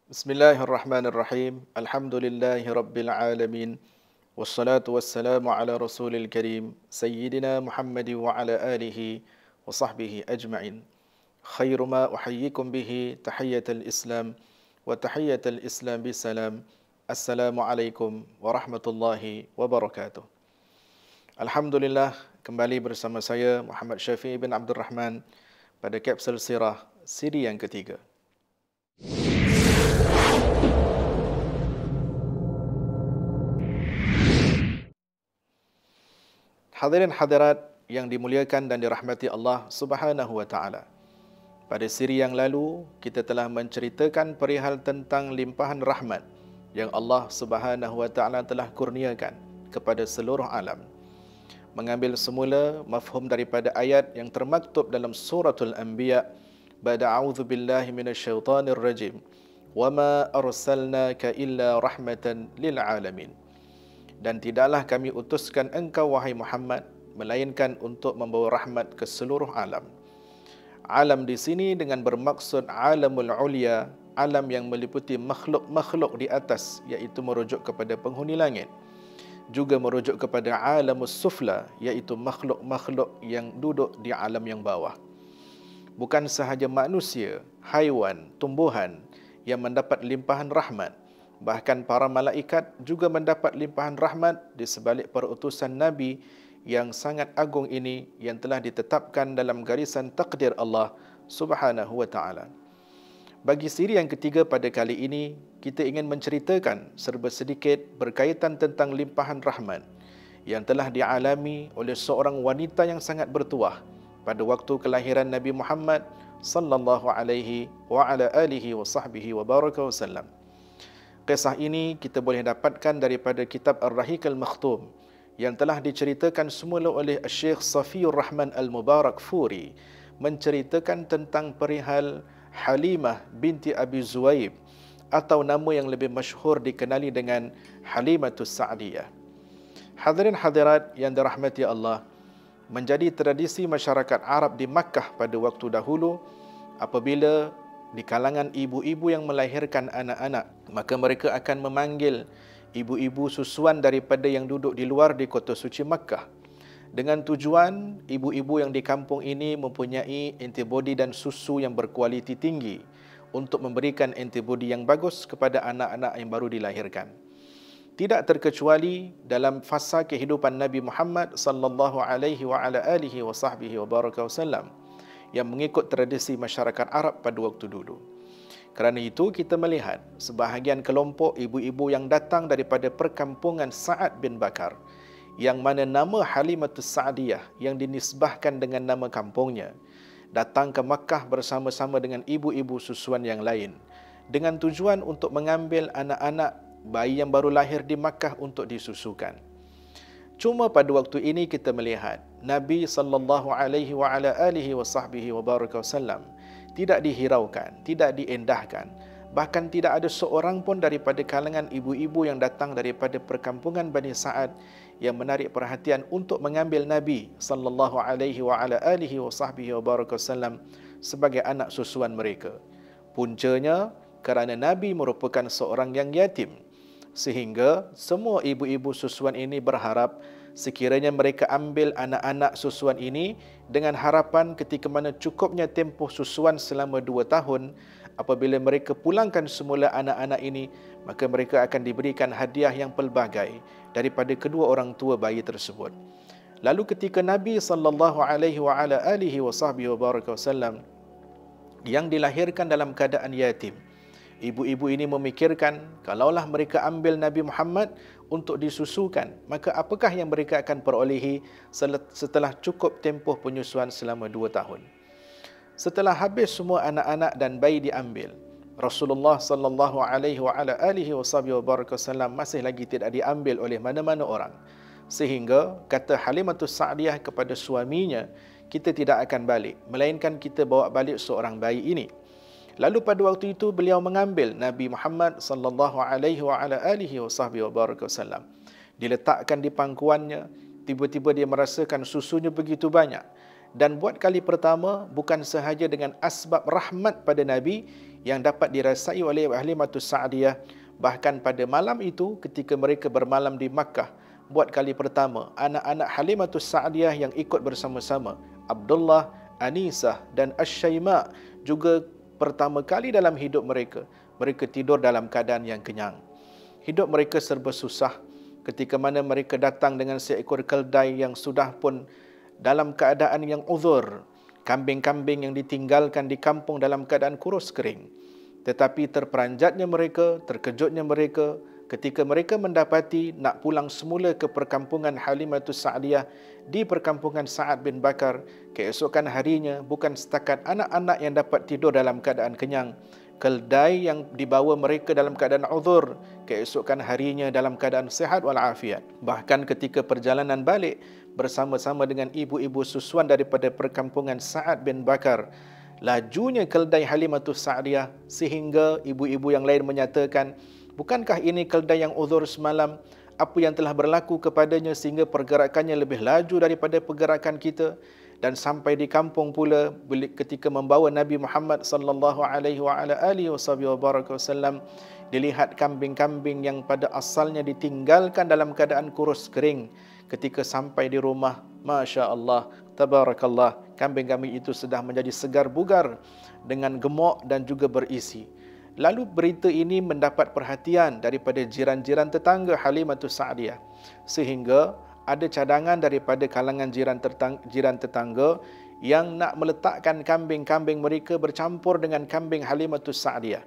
Bismillahirrahmanirrahim. Alhamdulillahi rabbil alamin. Wassalatu wassalamu ala rasulil karim. Sayyidina Muhammad wa ala alihi wa sahbihi ajma'in. Khairu ma uhayyikum bihi tahiyyatul Islam wa tahiyyatul Islam bisalam. Assalamualaikum warahmatullahi wabarakatuh. Alhamdulillah, kembali bersama saya Muhammad Syafi'i bin Abdul Rahman pada kapsul sirah siri yang ketiga. Hadirin hadirat yang dimuliakan dan dirahmati Allah Subhanahu wa taala. Pada siri yang lalu kita telah menceritakan perihal tentang limpahan rahmat yang Allah Subhanahu wa taala telah kurniakan kepada seluruh alam. Mengambil semula mafhum daripada ayat yang termaktub dalam suratul Anbiya, ba'da a'udzu billahi minasyaitonir rajim. Wa ma arsalnaka illa rahmatan lil alamin. Dan tidaklah kami utuskan engkau wahai Muhammad melainkan untuk membawa rahmat ke seluruh alam. Alam di sini dengan bermaksud alamul ulia, alam yang meliputi makhluk-makhluk di atas, iaitu merujuk kepada penghuni langit. Juga merujuk kepada alamus sufla, iaitu makhluk-makhluk yang duduk di alam yang bawah. Bukan sahaja manusia, haiwan, tumbuhan yang mendapat limpahan rahmat, bahkan para malaikat juga mendapat limpahan rahmat di sebalik perutusan Nabi yang sangat agung ini yang telah ditetapkan dalam garisan takdir Allah Subhanahu wa taala. Bagi siri yang ketiga pada kali ini, kita ingin menceritakan serba sedikit berkaitan tentang limpahan rahmat yang telah dialami oleh seorang wanita yang sangat bertuah pada waktu kelahiran Nabi Muhammad sallallahu alaihi wa ala alihi wa sahbihi wa baraka wasallam. Kisah ini kita boleh dapatkan daripada kitab Ar-Rahiq Al-Makhtum yang telah diceritakan semula oleh Syekh Safiyur Rahman Al-Mubarak Furi, menceritakan tentang perihal Halimah binti Abi Zuwaib, atau nama yang lebih masyhur dikenali dengan Halimatus Sa'diyah. Hadirin hadirat yang dirahmati Allah, menjadi tradisi masyarakat Arab di Makkah pada waktu dahulu, apabila di kalangan ibu-ibu yang melahirkan anak-anak, maka mereka akan memanggil ibu-ibu susuan daripada yang duduk di luar di kota suci Makkah, dengan tujuan ibu-ibu yang di kampung ini mempunyai antibodi dan susu yang berkualiti tinggi untuk memberikan antibodi yang bagus kepada anak-anak yang baru dilahirkan. Tidak terkecuali dalam fasa kehidupan Nabi Muhammad sallallahu alaihi wa ala alihi wa sahbihi wa baraka wasallam yang mengikut tradisi masyarakat Arab pada waktu dulu. Kerana itu kita melihat sebahagian kelompok ibu-ibu yang datang daripada perkampungan Sa'ad bin Bakar, yang mana nama Halimatus Sa'diyah yang dinisbahkan dengan nama kampungnya, datang ke Makkah bersama-sama dengan ibu-ibu susuan yang lain dengan tujuan untuk mengambil anak-anak bayi yang baru lahir di Makkah untuk disusukan. Cuma pada waktu ini kita melihat Nabi sallallahu alaihi wa ala alihi wa sahbihi wa baraka wasallam tidak dihiraukan, tidak diendahkan. Bahkan tidak ada seorang pun daripada kalangan ibu-ibu yang datang daripada perkampungan Bani Sa'ad yang menarik perhatian untuk mengambil Nabi sallallahu alaihi wa ala alihi wa sahbihi wa baraka wasallam sebagai anak susuan mereka. Puncanya kerana Nabi merupakan seorang yang yatim, sehingga semua ibu-ibu susuan ini berharap sekiranya mereka ambil anak-anak susuan ini dengan harapan ketika mana cukupnya tempoh susuan selama 2 tahun, apabila mereka pulangkan semula anak-anak ini, maka mereka akan diberikan hadiah yang pelbagai daripada kedua orang tua bayi tersebut. Lalu ketika Nabi sallallahu alaihi wa ala alihi wa sahbihi wa baraka wasallam yang dilahirkan dalam keadaan yatim, ibu-ibu ini memikirkan, kalaulah mereka ambil Nabi Muhammad untuk disusukan, maka apakah yang mereka akan perolehi setelah cukup tempoh penyusuan selama 2 tahun. Setelah habis semua anak-anak dan bayi diambil, Rasulullah sallallahu alaihi wa ala alihi wasallam masih lagi tidak diambil oleh mana-mana orang. Sehingga kata Halimatus Sa'diyah kepada suaminya, kita tidak akan balik, melainkan kita bawa balik seorang bayi ini. Lalu pada waktu itu beliau mengambil Nabi Muhammad sallallahu alaihi wa ala alihi wasallam. Diletakkan di pangkuannya, tiba-tiba dia merasakan susunya begitu banyak. Dan buat kali pertama bukan sahaja dengan asbab rahmat pada Nabi yang dapat dirasai oleh Halimatus Sa'diyah, bahkan pada malam itu ketika mereka bermalam di Makkah, buat kali pertama anak-anak Halimatus Sa'diyah yang ikut bersama-sama, Abdullah, Anisah dan Asy-Syaima, juga pertama kali dalam hidup mereka tidur dalam keadaan yang kenyang. Hidup mereka serba susah ketika mana mereka datang dengan seekor keldai yang sudah pun dalam keadaan yang uzur, kambing-kambing yang ditinggalkan di kampung dalam keadaan kurus kering. Tetapi terperanjatnya mereka, terkejutnya mereka ketika mereka mendapati nak pulang semula ke perkampungan Halimatus Sa'diyah di perkampungan Sa'ad bin Bakar. Keesokan harinya bukan setakat anak-anak yang dapat tidur dalam keadaan kenyang, keldai yang dibawa mereka dalam keadaan uzur, keesokan harinya dalam keadaan sihat walafiat. Bahkan ketika perjalanan balik bersama-sama dengan ibu-ibu susuan daripada perkampungan Sa'ad bin Bakar, lajunya keldai Halimatus Sa'diyah sehingga ibu-ibu yang lain menyatakan, bukankah ini keldai yang uzur semalam? Apa yang telah berlaku kepadanya sehingga pergerakannya lebih laju daripada pergerakan kita? Dan sampai di kampung pula ketika membawa Nabi Muhammad sallallahu alaihi wasallam, dilihat kambing-kambing yang pada asalnya ditinggalkan dalam keadaan kurus kering. Ketika sampai di rumah, Masya Allah, Tabarakallah, kambing-kambing itu sudah menjadi segar bugar dengan gemuk dan juga berisi. Lalu berita ini mendapat perhatian daripada jiran-jiran tetangga Halimatus Sa'diyah, sehingga ada cadangan daripada kalangan jiran tetangga yang nak meletakkan kambing-kambing mereka bercampur dengan kambing Halimatus Sa'diyah,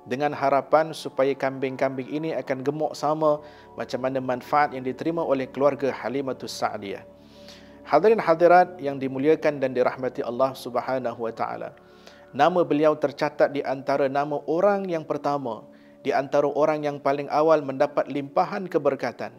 dengan harapan supaya kambing-kambing ini akan gemuk sama macam mana manfaat yang diterima oleh keluarga Halimatus Sa'diyah. Hadirin hadirat yang dimuliakan dan dirahmati Allah Subhanahu wa taala, nama beliau tercatat di antara nama orang yang pertama, di antara orang yang paling awal mendapat limpahan keberkatan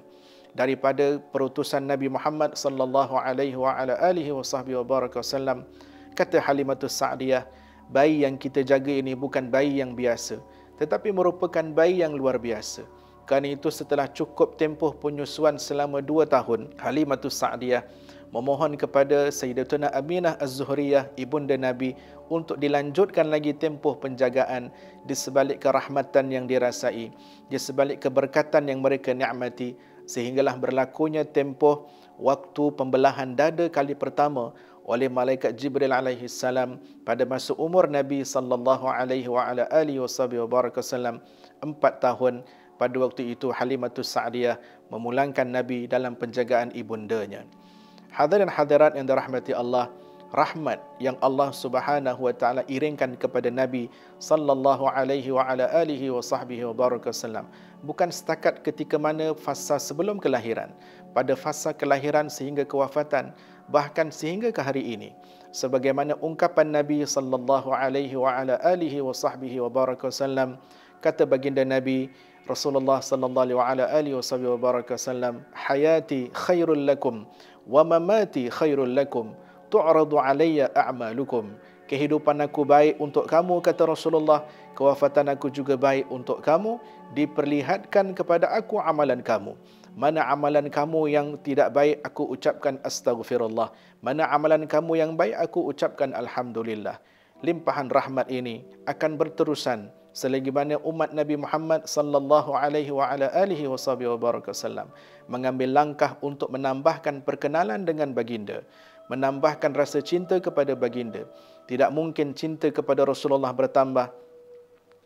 daripada perutusan Nabi Muhammad sallallahu alaihi wasallam. Kata Halimatus Sa'diyah, bayi yang kita jaga ini bukan bayi yang biasa, tetapi merupakan bayi yang luar biasa. Kerana itu setelah cukup tempoh penyusuan selama 2 tahun, Halimatus Sa'diyah memohon kepada Sayyidatuna Aminah Az-Zuhriyah, ibunda Nabi, untuk dilanjutkan lagi tempoh penjagaan di sebalik kerahmatan yang dirasai, di sebalik keberkatan yang mereka nikmati, sehinggalah berlakunya tempoh waktu pembelahan dada kali pertama oleh malaikat Jibril alaihi salam pada masa umur Nabi sallallahu alaihi wasallam 4 tahun. Pada waktu itu Halimatus Sa'diyah memulangkan Nabi dalam penjagaan ibundanya. Hadirin hadirat yang dirahmati Allah, rahmat yang Allah Subhanahu wa taala iringkan kepada Nabi sallallahu alaihi wasallam bukan setakat ketika mana fasa sebelum kelahiran, pada fasa kelahiran sehingga kewafatan, bahkan sehingga ke hari ini. Sebagaimana ungkapan Nabi sallallahu alaihi wasallam, kata baginda Nabi Rasulullah sallallahu alaihi wasallam, hayati khairul lakum wa mamati khairul lakum tu'radu alayya a'malukum. Kehidupan aku baik untuk kamu, kata Rasulullah, kewafatan aku juga baik untuk kamu, diperlihatkan kepada aku amalan kamu. Mana amalan kamu yang tidak baik, aku ucapkan astaghfirullah. Mana amalan kamu yang baik, aku ucapkan alhamdulillah. Limpahan rahmat ini akan berterusan selagi mana umat Nabi Muhammad sallallahu alaihi wasallam mengambil langkah untuk menambahkan perkenalan dengan baginda, menambahkan rasa cinta kepada baginda. Tidak mungkin cinta kepada Rasulullah bertambah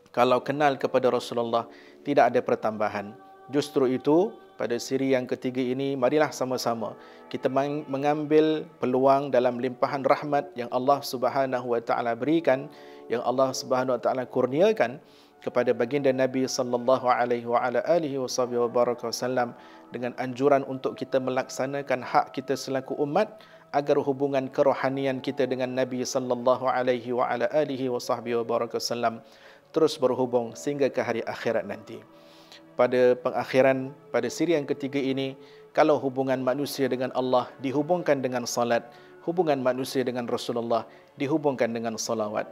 kalau kenal kepada Rasulullah tidak ada pertambahan. Justru itu, pada siri yang ketiga ini, marilah sama-sama kita mengambil peluang dalam limpahan rahmat yang Allah Subhanahu wa taala berikan, yang Allah Subhanahu wa taala kurniakan kepada baginda Nabi sallallahu alaihi wasallam, dengan anjuran untuk kita melaksanakan hak kita selaku umat agar hubungan kerohanian kita dengan Nabi sallallahu alaihi wasallam terus berhubung sehingga ke hari akhirat nanti. Pada pengakhiran, pada siri yang ketiga ini, kalau hubungan manusia dengan Allah dihubungkan dengan salat, hubungan manusia dengan Rasulullah dihubungkan dengan salawat.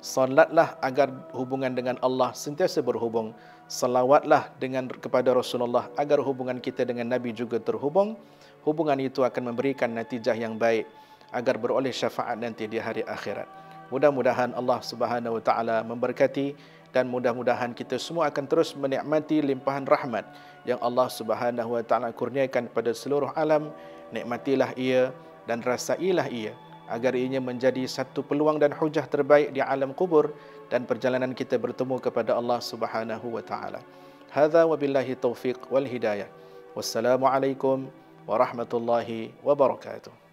Salatlah agar hubungan dengan Allah sentiasa berhubung. Salawatlah kepada Rasulullah agar hubungan kita dengan Nabi juga terhubung. Hubungan itu akan memberikan natijah yang baik. agar beroleh syafaat nanti di hari akhirat. Mudah-mudahan Allah Subhanahu wa taala memberkati, dan mudah-mudahan kita semua akan terus menikmati limpahan rahmat yang Allah Subhanahu wa taala kurniakan pada seluruh alam. Nikmatilah ia dan rasailah ia, agar ianya menjadi satu peluang dan hujah terbaik di alam kubur dan perjalanan kita bertemu kepada Allah Subhanahu wa taala. Hadza wabillahi taufiq wal hidayah. Wassalamualaikum warahmatullahi wabarakatuh.